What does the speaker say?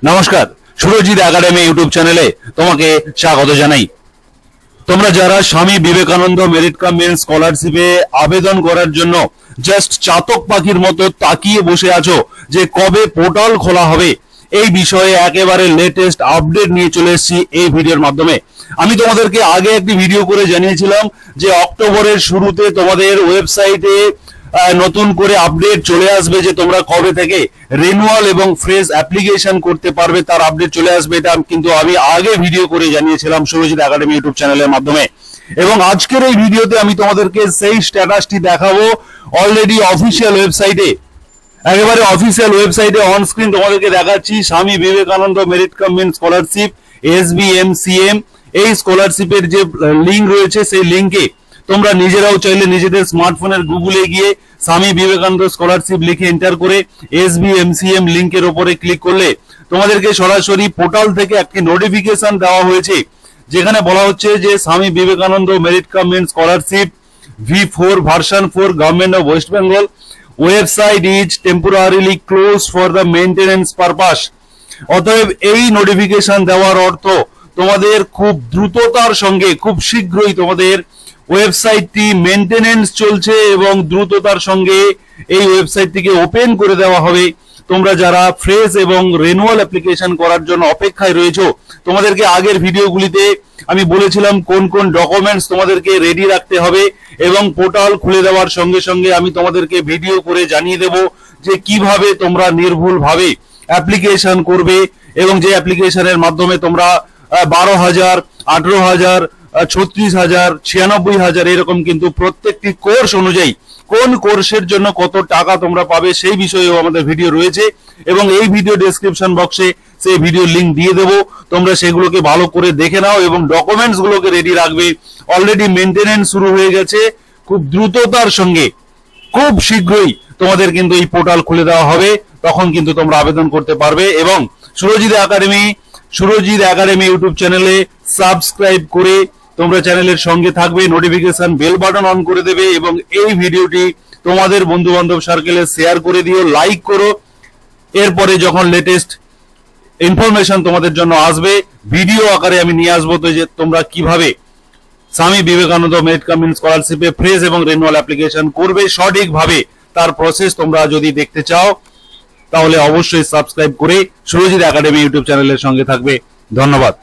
নমস্কার, Surajit academy YouTube চ্যানেলে তোমাকে স্বাগত জানাই। তোমরা যারা স্বামী বিবেকানন্দ মেরিট কাম মেন্স স্কলারশিপে আবেদন করার জন্য জাস্ট চাতক পাখির মতো তাকিয়ে বসে আছো যে কবে পোর্টাল খোলা হবে, এই বিষয়ে একেবারে লেটেস্ট আপডেট নিয়ে চলে এসেছি এই ভিডিওর মাধ্যমে। আমি তোমাদেরকে আগে একটি ভিডিও করে জানিয়েছিলাম যে অক্টোবরের শুরুতে তোমাদের ওয়েবসাইটে নতুন করে আপডেট চলে আসবে, যে তোমরা কবে থেকে রিনিউয়াল এবং ফ্রেশ অ্যাপ্লিকেশন করতে পারবে তার আপডেট চলে আসবে। এটা কিন্তু আমি আগে ভিডিও করে জানিয়েছিলাম সুরজিৎ একাডেমি ইউটিউব চ্যানেলের মাধ্যমে। এবং আজকের এই ভিডিওতে আমি তোমাদেরকে সেই স্ট্যাটাসটি দেখাবো। অলরেডি অফিসিয়াল ওয়েবসাইটে, একেবারে অফিসিয়াল ওয়েবসাইটে অন স্ক্রিন তোমাদেরকে দেখাচ্ছি Swami Vivekananda merit cum means scholarship SBMCM। এই স্কলারশিপের যে লিঙ্ক রয়েছে সেই লিঙ্কে তোমরা নিজেরাও চাইলে নিজেদের স্মার্টফোনের গুগলে গিয়ে স্বামী বিবেকানন্দ স্কলারশিপ লিখে এন্টার করে SBMCM লিঙ্কের উপরে ক্লিক করলে তোমাদেরকে সরাসরি পোর্টাল থেকে একটি নোটিফিকেশন দেওয়া হয়েছে, যেখানে বলা হচ্ছে যে Swami Vivekananda merit cum means scholarship V4 version 4 government of West Bengal website is temporarily close for the maintenance purpose. অতএব এই নোটিফিকেশন দেওয়ার অর্থ তোমাদের খুব দ্রুততার সঙ্গে খুব শীঘ্রই তোমাদের ওয়েবসাইটটি মেইনটেনেন্স চলছে এবং দ্রুততার সঙ্গে এই ওয়েবসাইটটিকে ওপেন করে দেওয়া হবে। তোমরা যারা ফ্রেশ এবং রিনিউয়াল অ্যাপ্লিকেশন করার জন্য অপেক্ষায় রয়েছো, তোমাদেরকে আগের ভিডিওগুলিতে আমি বলেছিলাম কোন কোন ডকুমেন্টস তোমাদেরকে রেডি রাখতে হবে, এবং পোর্টাল খুলে দেওয়ার সঙ্গে সঙ্গে আমি তোমাদেরকে ভিডিও করে জানিয়ে দেব যে কিভাবে তোমরা নির্ভুলভাবে অ্যাপ্লিকেশন করবে, এবং যে অ্যাপ্লিকেশনের মাধ্যমে তোমরা 12,000, 18,000, 36,000, 96,000 এরকম কিন্তু প্রত্যেকটি কোর্স অনুযায়ী কোন কোর্সের জন্য কত টাকা তোমরা পাবে সেই বিষয়েও আমাদের ভিডিও রয়েছে। এবং এই ভিডিও ডেসক্রিপশন বক্সে সেই ভিডিও লিংক দিয়ে দেবো, তোমরা সেগুলোকে ভালো করে দেখে নাও এবং ডকুমেন্টস গুলোকে রেডি রাখবে। অলরেডি মেইনটেনেন্স শুরু হয়ে গেছে, খুব দ্রুততার সঙ্গে খুব শীঘ্রই তোমাদের কিন্তু এই পোর্টাল খুলে দেওয়া হবে, তখন কিন্তু তোমরা আবেদন করতে পারবে। এবং সুরজিৎ একাডেমি ইউটিউব চ্যানেলে সাবস্ক্রাইব করে তোমরা চ্যানেলের সঙ্গে থাকবে, নোটিফিকেশন বেল বাটন অন করে দেবে এবং এই ভিডিওটি তোমাদের বন্ধু বান্ধব সার্কেলে শেয়ার করে দিও, লাইক করো। এরপরে যখন লেটেস্ট ইনফরমেশন তোমাদের জন্য আসবে ভিডিও আকারে আমি নিয়ে আসবো, তো যে তোমরা কিভাবে Swami Vivekananda merit cum means স্কলারশিপে ফ্রেশ এবং রিনিউয়াল অ্যাপ্লিকেশন করবে সঠিকভাবে, তার প্রসেস তোমরা যদি দেখতে চাও তাহলে অবশ্যই সাবস্ক্রাইব করে সুরজিৎ একাডেমি ইউটিউব চ্যানেলের সঙ্গে থাকবে। ধন্যবাদ।